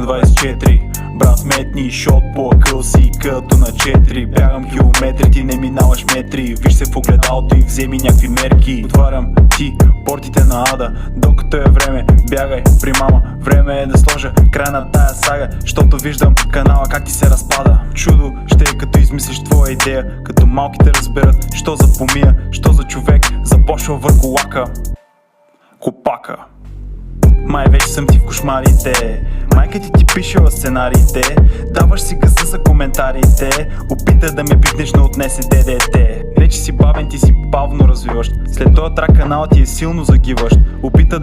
на 24. Брат сметни шот по акъл си като на 4. Бягам километри, ти не минаваш метри. Виж се в огледалото и вземи някакви мерки. Отварям ти портите на ада, докато е време, бягай при мама. Време е да сложа край на тая сага, щото виждам канала как ти се разпада. Чудо ще е като измислиш твоя идея, като малките разберат, що за помия, що за човек започва върху лака. Копака. Май вече съм ти в кошмарите. Майка ти пишела сценариите. Даваш си къса за коментарите. Опита да ме пипнеш, но отнесе ДДТ. Не че си бавен, ти си бавно развиващ. След този трак канал ти е силно загиващ. Опита да